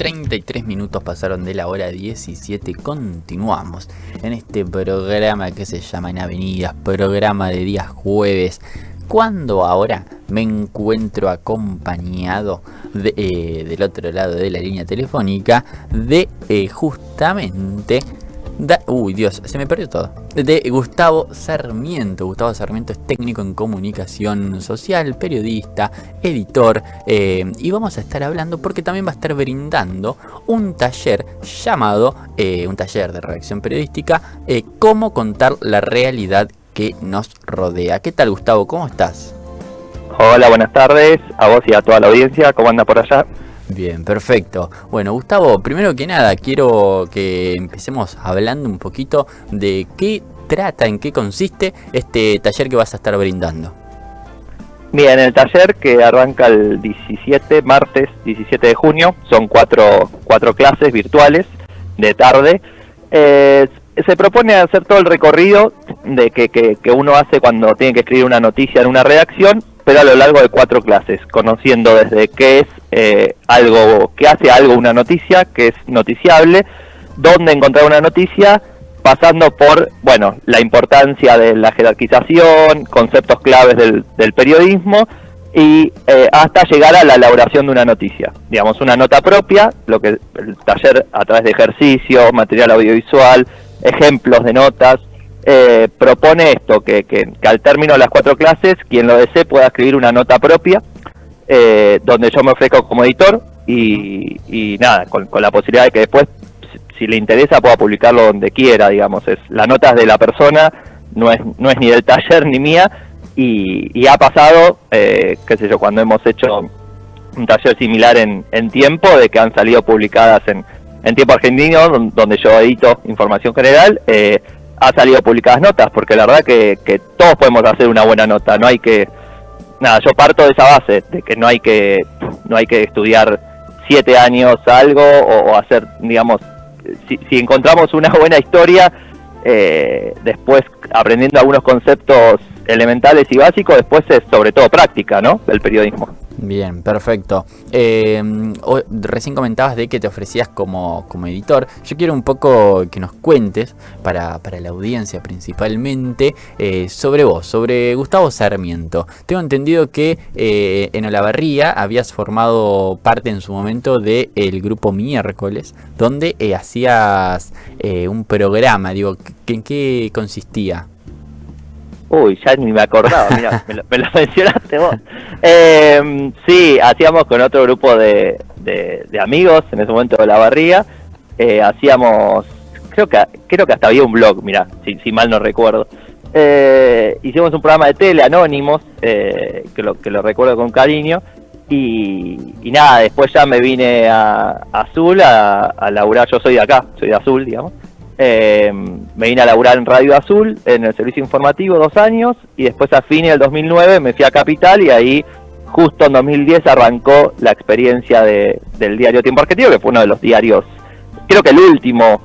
33 minutos pasaron de la hora 17. Continuamos en este programa que se llama En Avenidas, programa de días jueves, cuando ahora me encuentro acompañado del otro lado de la línea telefónica de justamente... uy, Dios, se me perdió todo. De Gustavo Sarmiento. Gustavo Sarmiento es técnico en comunicación social, periodista, editor. Y vamos a estar hablando porque también va a estar brindando un taller llamado, un taller de redacción periodística, cómo contar la realidad que nos rodea. ¿Qué tal, Gustavo? ¿Cómo estás? Hola, buenas tardes. A vos y a toda la audiencia. ¿Cómo anda por allá? Bien, perfecto. Bueno, Gustavo, primero que nada quiero que empecemos hablando un poquito de qué trata, en qué consiste este taller que vas a estar brindando. Bien, el taller que arranca el martes 17 de junio, son cuatro clases virtuales de tarde. Se propone hacer todo el recorrido de que uno hace cuando tiene que escribir una noticia en una redacción, pero a lo largo de 4 clases, conociendo desde qué es qué hace algo una noticia, qué es noticiable, dónde encontrar una noticia, pasando por, bueno, la importancia de la jerarquización, conceptos claves del periodismo, y hasta llegar a la elaboración de una noticia. Digamos, una nota propia, lo que el taller a través de ejercicios, material audiovisual, ejemplos de notas, propone esto, que al término de las 4 clases, quien lo desee pueda escribir una nota propia, donde yo me ofrezco como editor y nada, con la posibilidad de que después, si le interesa, pueda publicarlo donde quiera, digamos. La nota es de la persona, no es ni del taller ni mía, y ha pasado, qué sé yo, cuando hemos hecho un taller similar en tiempo, de que han salido publicadas en Tiempo Argentino, donde yo edito información general, ha salido publicadas notas, porque la verdad que todos podemos hacer una buena nota, no hay que... Nada, yo parto de esa base, de que no hay que estudiar 7 años algo o hacer, digamos, si encontramos una buena historia, después aprendiendo algunos conceptos elementales y básicos, después es sobre todo práctica, ¿no?, del periodismo. Bien, perfecto. Recién comentabas de que te ofrecías como editor. Yo quiero un poco que nos cuentes, para la audiencia principalmente, sobre vos, sobre Gustavo Sarmiento. Tengo entendido que en Olavarría habías formado parte en su momento del grupo Miércoles, donde hacías un programa. Digo, ¿en qué consistía? Uy, ya ni me acordaba, mira, me lo mencionaste vos. Sí, hacíamos con otro grupo de amigos, en ese momento de Olavarría, hacíamos, creo que hasta había un blog, mira, si mal no recuerdo. Hicimos un programa de tele, Anónimos, que lo recuerdo con cariño, y nada, después ya me vine a Azul a laburar. Yo soy de acá, soy de Azul, digamos. Me vine a laburar en Radio Azul, en el servicio informativo, 2 años, y después a fines del 2009 me fui a Capital, y ahí justo en 2010 arrancó la experiencia del diario Tiempo Argentino, que fue uno de los diarios, creo que el último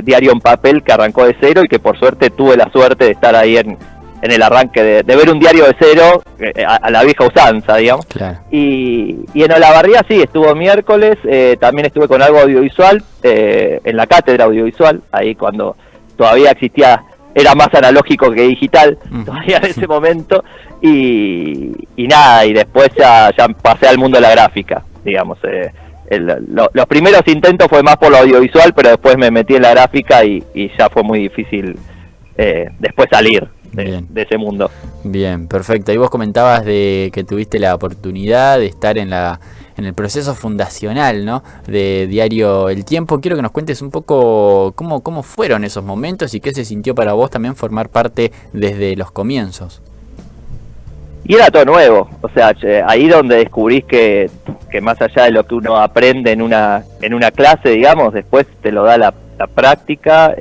diario en papel que arrancó de cero, y que por suerte tuve la suerte de estar ahí en el arranque de ver un diario de cero, a la vieja usanza, digamos. Claro. Y en Olavarría sí, estuvo Miércoles, también estuve con algo audiovisual, en la cátedra audiovisual, ahí cuando todavía existía, era más analógico que digital, todavía en ese momento, y nada, y después ya pasé al mundo de la gráfica, digamos. Los primeros intentos fue más por lo audiovisual, pero después me metí en la gráfica y ya fue muy difícil después salir de ese mundo. Bien, perfecto. Y vos comentabas de que tuviste la oportunidad de estar en el proceso fundacional, ¿no?, de Diario El Tiempo. Quiero que nos cuentes un poco cómo fueron esos momentos y qué se sintió para vos también formar parte desde los comienzos. Y era todo nuevo, o sea, ahí donde descubrís que más allá de lo que uno aprende en una clase, digamos, después te lo da la práctica.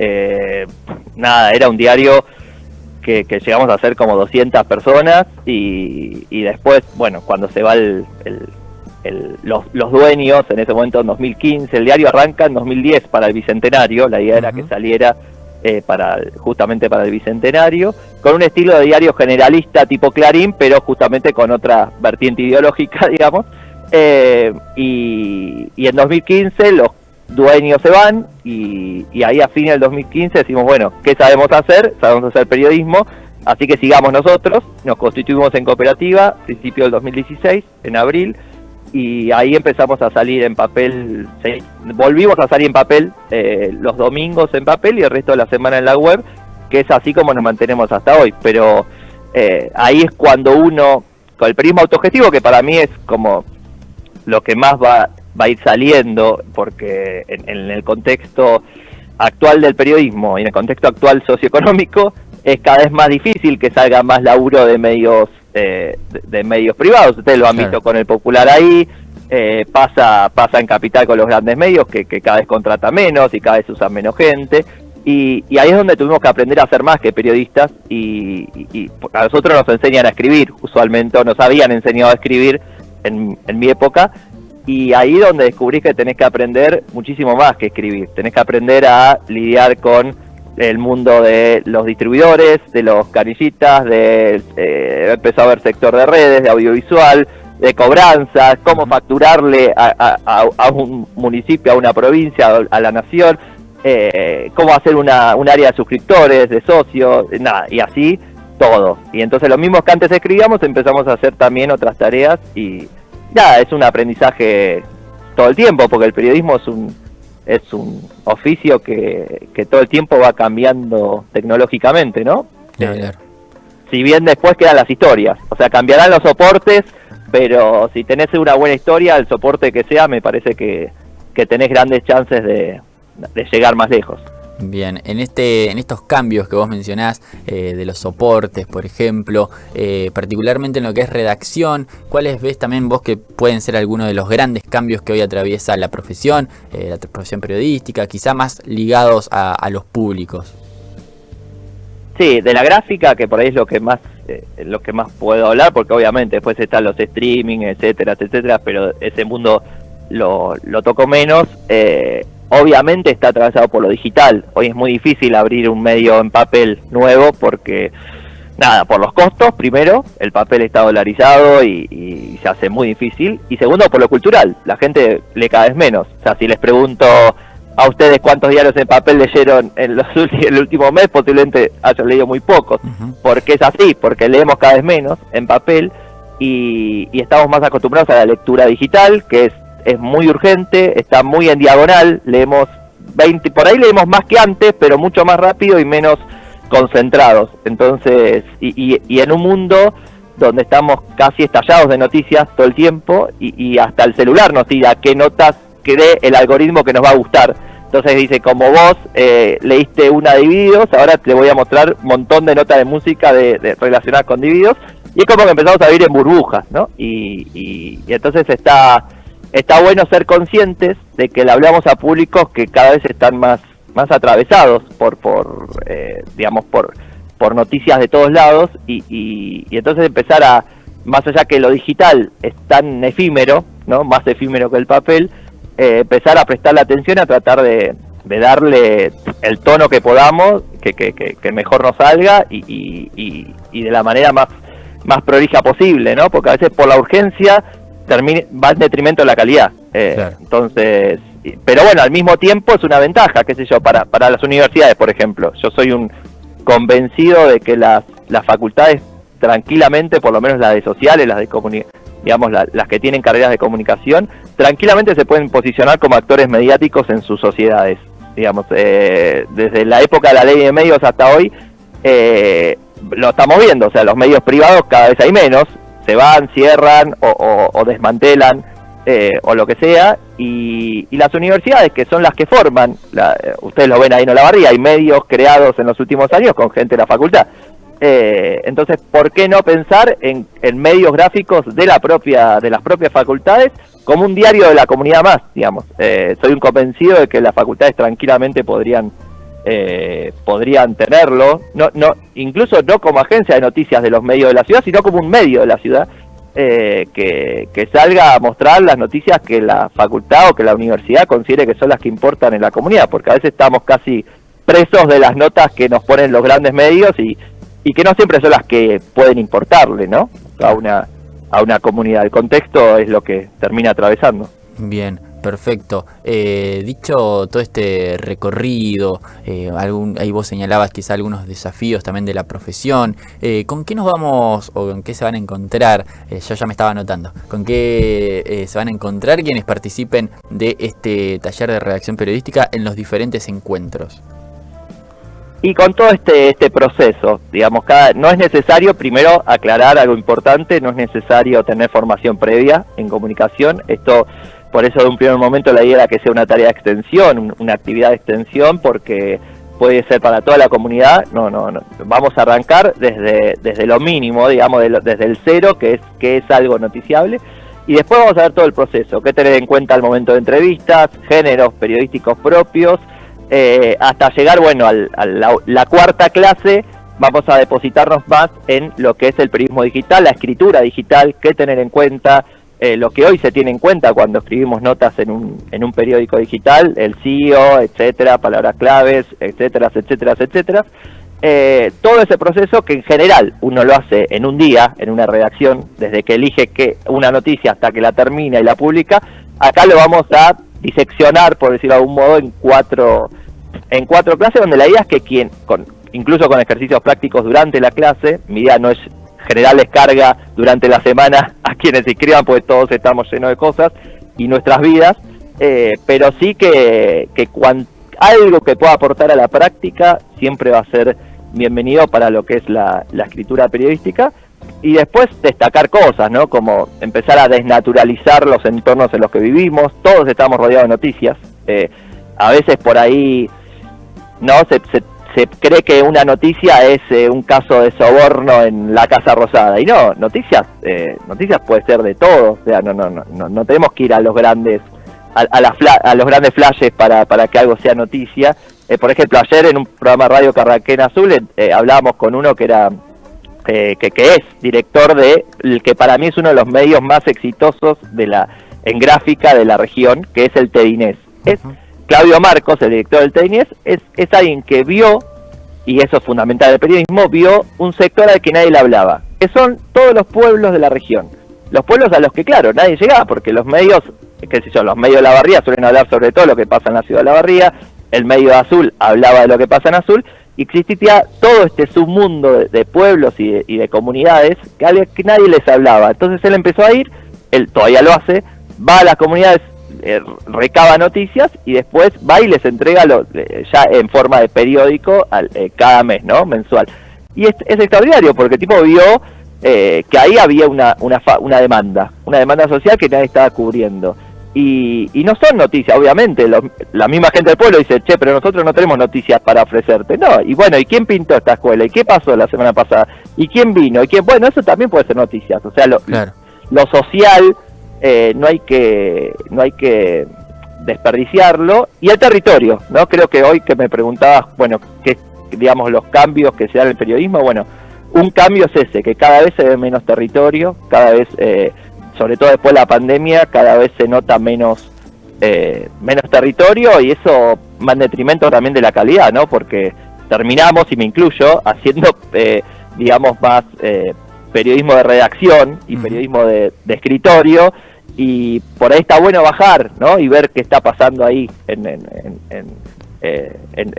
Nada, era un diario que llegamos a ser como 200 personas, y después, bueno, cuando se va los dueños, en ese momento en 2015, el diario arranca en 2010 para el Bicentenario, la idea era que saliera justamente para el Bicentenario, con un estilo de diario generalista tipo Clarín, pero justamente con otra vertiente ideológica, digamos. y en 2015 los dueños se van y ahí a fines del 2015 decimos, bueno, ¿qué sabemos hacer? Sabemos hacer periodismo, así que sigamos nosotros. Nos constituimos en cooperativa, principio del 2016, en abril, y ahí empezamos a salir en papel, volvimos a salir en papel los domingos en papel y el resto de la semana en la web, que es así como nos mantenemos hasta hoy. Pero ahí es cuando uno, con el periodismo autogestivo, que para mí es como lo que más va a ir saliendo, porque en el contexto actual del periodismo y en el contexto actual socioeconómico es cada vez más difícil que salga más laburo de medios de medios privados. Ustedes lo han visto con el Popular ahí, pasa en Capital con los grandes medios que cada vez contrata menos y cada vez usan menos gente, y ahí es donde tuvimos que aprender a ser más que periodistas, y a nosotros nos enseñan a escribir, usualmente nos habían enseñado a escribir en mi época, y ahí donde descubrí que tenés que aprender muchísimo más que escribir. Tenés que aprender a lidiar con el mundo de los distribuidores, de los canillitas, empezó a haber sector de redes, de audiovisual, de cobranzas, cómo facturarle a un municipio, a una provincia, a la nación, cómo hacer un área de suscriptores, de socios, nada, y así todo. Y entonces lo mismo que antes escribíamos, empezamos a hacer también otras tareas, y nada, es un aprendizaje todo el tiempo, porque el periodismo es un oficio que todo el tiempo va cambiando tecnológicamente, ¿no? Claro. Si bien después quedan las historias, o sea, cambiarán los soportes, pero si tenés una buena historia, el soporte que sea, me parece que tenés grandes chances de llegar más lejos. Bien, en estos cambios que vos mencionás, de los soportes, por ejemplo, particularmente en lo que es redacción, ¿cuáles ves también vos que pueden ser algunos de los grandes cambios que hoy atraviesa la profesión periodística, quizá más ligados a los públicos? Sí, de la gráfica, que por ahí es lo que más puedo hablar, porque obviamente después están los streaming, etcétera, pero ese mundo lo toco menos. Obviamente está atravesado por lo digital. Hoy es muy difícil abrir un medio en papel nuevo porque, nada, por los costos, primero, el papel está dolarizado y se hace muy difícil. Y segundo, por lo cultural, la gente lee cada vez menos. O sea, si les pregunto a ustedes cuántos diarios en papel leyeron en el último mes, posiblemente hayan leído muy pocos. Porque es así, porque leemos cada vez menos en papel y estamos más acostumbrados a la lectura digital, que es muy urgente, está muy en diagonal, leemos 20, por ahí leemos más que antes, pero mucho más rápido y menos concentrados. Entonces, y en un mundo donde estamos casi estallados de noticias todo el tiempo, y hasta el celular nos tira qué notas cree el algoritmo que nos va a gustar. Entonces dice, como vos leíste una de Divididos, ahora te voy a mostrar un montón de notas de música relacionadas con Divididos, y es como que empezamos a vivir en burbujas, ¿no? Y entonces está bueno ser conscientes de que le hablamos a públicos que cada vez están más atravesados por noticias de todos lados, y entonces empezar a, más allá que lo digital es tan efímero, ¿no? Más efímero que el papel, empezar a prestarle atención, a tratar de darle el tono que podamos, que mejor nos salga, y de la manera más prolija posible, ¿no? Porque a veces por la urgencia va en detrimento de la calidad. Claro. Entonces, pero bueno, al mismo tiempo es una ventaja, qué sé yo, para las universidades, por ejemplo. Yo soy un convencido de que las facultades tranquilamente, por lo menos las de sociales, las de digamos, las que tienen carreras de comunicación, tranquilamente se pueden posicionar como actores mediáticos en sus sociedades. Digamos, desde la época de la ley de medios hasta hoy, lo estamos viendo. O sea, los medios privados cada vez hay menos, se van, cierran o desmantelan, o lo que sea, y las universidades, que son las que forman, ustedes lo ven ahí en Olavarría, hay medios creados en los últimos años con gente de la facultad. Entonces, ¿por qué no pensar en medios gráficos de las propias facultades como un diario de la comunidad más, digamos? Soy un convencido de que las facultades tranquilamente podrían tenerlo, incluso no como agencia de noticias de los medios de la ciudad, sino como un medio de la ciudad, que salga a mostrar las noticias que la facultad o que la universidad considere que son las que importan en la comunidad, porque a veces estamos casi presos de las notas que nos ponen los grandes medios y que no siempre son las que pueden importarle, ¿no? a una comunidad. El contexto es lo que termina atravesando. Bien, perfecto. Dicho todo este recorrido, ahí vos señalabas quizá algunos desafíos también de la profesión. ¿Con qué nos vamos o con qué se van a encontrar? Yo ya me estaba anotando. ¿Con qué se van a encontrar quienes participen de este taller de redacción periodística en los diferentes encuentros? Y con todo este proceso, digamos, no es necesario, primero aclarar algo importante, no es necesario tener formación previa en comunicación. Esto, por eso de un primer momento la idea era que sea una tarea de extensión, una actividad de extensión, porque puede ser para toda la comunidad. No. Vamos a arrancar desde lo mínimo, digamos, desde el cero, que es algo noticiable, y después vamos a ver todo el proceso, qué tener en cuenta al momento de entrevistas, géneros periodísticos propios, hasta llegar, bueno, a la cuarta clase. Vamos a depositarnos más en lo que es el periodismo digital, la escritura digital, qué tener en cuenta, lo que hoy se tiene en cuenta cuando escribimos notas en un periódico digital, el SEO, etcétera, palabras claves, etcétera. Todo ese proceso que en general uno lo hace en un día, en una redacción, desde que elige una noticia hasta que la termina y la publica. Acá lo vamos a diseccionar, por decirlo de algún modo, en cuatro clases, donde la idea es que incluso con ejercicios prácticos durante la clase, mi idea no es generarles carga durante la semana a quienes se inscriban, porque todos estamos llenos de cosas y nuestras vidas, pero sí que algo que pueda aportar a la práctica siempre va a ser bienvenido para lo que es la escritura periodística. Y después destacar cosas, ¿no? Como empezar a desnaturalizar los entornos en los que vivimos. Todos estamos rodeados de noticias. A veces por ahí no se cree que una noticia es un caso de soborno en la Casa Rosada. Y no, noticias puede ser de todo. O sea, no tenemos que ir a los grandes a los grandes flashes para que algo sea noticia. Por ejemplo, ayer en un programa de radio que arranqué en Azul, hablábamos con uno que era que es director el que para mí es uno de los medios más exitosos en gráfica de la región, que es el Tedinés. Es Claudio Marcos, el director del Tedinés, es alguien que vio, y eso es fundamental del periodismo, vio un sector al que nadie le hablaba, que son todos los pueblos de la región. Los pueblos a los que, claro, nadie llegaba, porque los medios, los medios de La Barría suelen hablar sobre todo lo que pasa en la ciudad de La Barría, el medio de Azul hablaba de lo que pasa en Azul, y existía todo este submundo de pueblos y de comunidades que nadie les hablaba. Entonces él empezó a ir, él todavía lo hace, va a las comunidades, recaba noticias y después va y les entrega ya en forma de periódico cada mes, ¿no? Mensual. Y es extraordinario porque el tipo vio que ahí había una demanda social que nadie estaba cubriendo. Y no son noticias, obviamente, la misma gente del pueblo dice, che, pero nosotros no tenemos noticias para ofrecerte. No, y bueno, ¿y quién pintó esta escuela? ¿Y qué pasó la semana pasada? ¿Y quién vino? Bueno, eso también puede ser noticias. O sea, claro. Lo social no hay que desperdiciarlo. Y el territorio, ¿no? Creo que hoy que me preguntabas, bueno, qué, digamos, los cambios que se dan en el periodismo, bueno, un cambio es ese, que cada vez se ve menos territorio, cada vez... sobre todo después de la pandemia, cada vez se nota menos territorio, y eso va en detrimento también de la calidad, ¿no? Porque terminamos, y me incluyo, haciendo, digamos, más periodismo de redacción y periodismo de escritorio, y por ahí está bueno bajar, ¿no? Y ver qué está pasando ahí en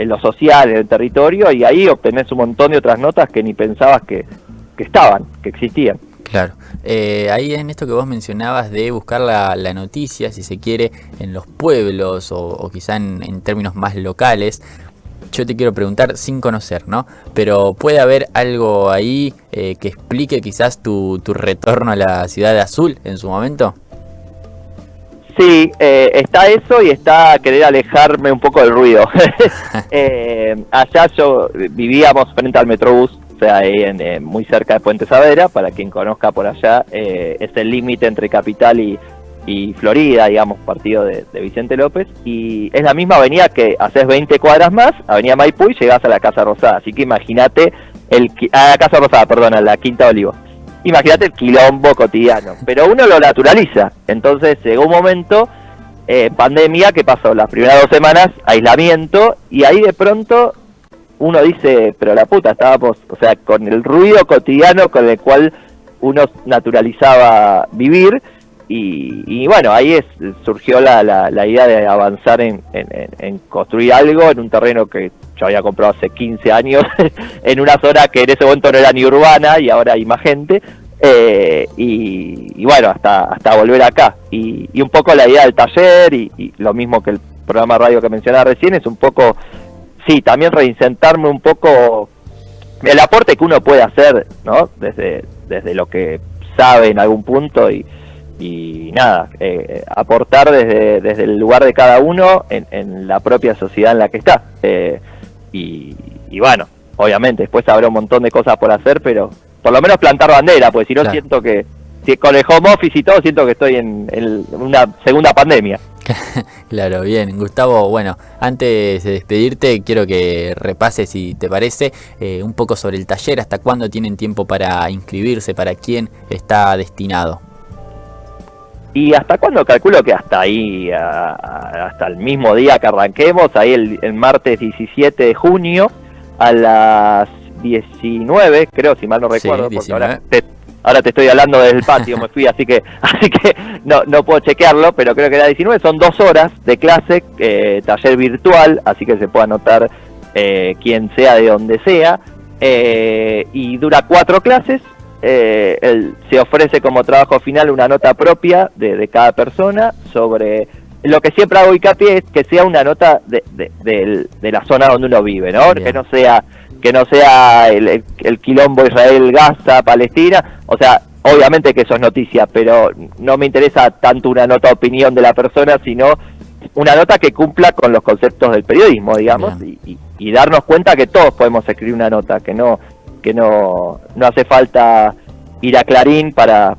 lo social, en el territorio, y ahí obtenés un montón de otras notas que ni pensabas que existían. Claro, ahí en esto que vos mencionabas de buscar la noticia, si se quiere, en los pueblos o quizá en términos más locales, yo te quiero preguntar sin conocer, ¿no? Pero ¿puede haber algo ahí que explique quizás tu retorno a la ciudad de Azul en su momento? Sí, está eso y está querer alejarme un poco del ruido. Allá vivíamos frente al Metrobús, o sea, ahí muy cerca de Puente Saavedra. Para quien conozca por allá, es el límite entre Capital y Florida, digamos, partido de Vicente López, y es la misma avenida que haces 20 cuadras más, avenida Maipú, y llegás a la Casa Rosada. Así que imagínate, a la Casa Rosada, perdón, a la Quinta de Olivos. Imagínate el quilombo cotidiano, pero uno lo naturaliza. Entonces llegó un momento, pandemia, que pasó las primeras 2 semanas, aislamiento, y ahí de pronto uno dice, pero la puta, estábamos, o sea, con el ruido cotidiano con el cual uno naturalizaba vivir. Y bueno, ahí surgió la idea de avanzar en construir algo en un terreno que yo había comprado hace 15 años, en una zona que en ese momento no era ni urbana y ahora hay más gente, y bueno, hasta volver acá. Y un poco la idea del taller, y lo mismo que el programa de radio que mencionaba recién, es un poco, sí, también reinsertarme un poco el aporte que uno puede hacer, ¿no? Desde lo que sabe en algún punto, y nada, aportar desde el lugar de cada uno en la propia sociedad en la que está. Y bueno, obviamente después habrá un montón de cosas por hacer, pero por lo menos plantar bandera, porque si no, claro, siento que con el home office y todo, siento que estoy en una segunda pandemia. Claro, bien, Gustavo. Bueno, antes de despedirte, quiero que repases, si te parece, un poco sobre el taller, hasta cuándo tienen tiempo para inscribirse, para quién está destinado. ¿Y hasta cuándo? Calculo que hasta ahí, hasta el mismo día que arranquemos, ahí el martes 17 de junio a las 19, creo, si mal no recuerdo, sí, porque ahora te estoy hablando desde el patio, me fui, así que no puedo chequearlo, pero creo que era 19, son 2 horas de clase, taller virtual, así que se puede anotar quien sea de donde sea, y dura 4 clases. Se ofrece como trabajo final una nota propia de cada persona sobre lo que siempre hago hincapié, es que sea una nota de la zona donde uno vive, ¿no? Bien. Que no sea el quilombo Israel-Gaza, Palestina, o sea, obviamente que eso es noticia, pero no me interesa tanto una nota de opinión de la persona, sino una nota que cumpla con los conceptos del periodismo, digamos, y darnos cuenta que todos podemos escribir una nota, que no hace falta ir a Clarín para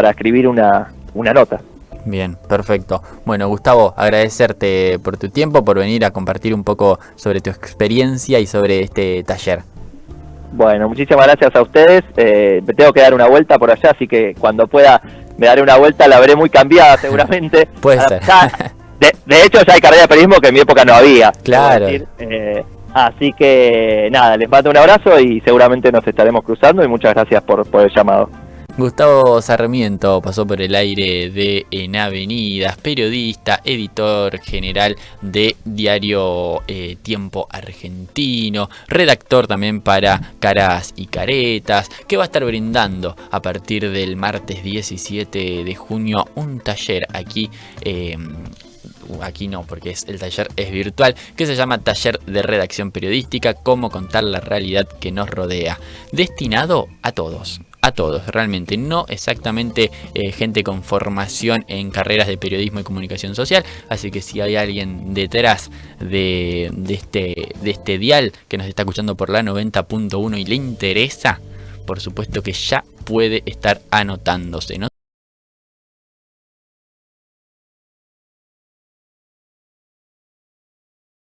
escribir una nota. Bien, perfecto. Bueno, Gustavo, agradecerte por tu tiempo, por venir a compartir un poco sobre tu experiencia y sobre este taller. Bueno, muchísimas gracias a ustedes. Me tengo que dar una vuelta por allá, así que cuando pueda me daré una vuelta, la veré muy cambiada seguramente. Puede ser. De hecho, ya hay carrera de periodismo que en mi época no había. Claro. Así que nada, les mando un abrazo y seguramente nos estaremos cruzando, y muchas gracias por el llamado. Gustavo Sarmiento pasó por el aire de En Avenidas, periodista, editor general de Diario Tiempo Argentino, redactor también para Caras y Caretas, que va a estar brindando a partir del martes 17 de junio un taller aquí no, porque el taller es virtual, que se llama Taller de Redacción Periodística, cómo contar la realidad que nos rodea, destinado a todos, realmente, no exactamente gente con formación en carreras de periodismo y comunicación social, así que si hay alguien detrás de este dial que nos está escuchando por la 90.1 y le interesa, por supuesto que ya puede estar anotándose, ¿no?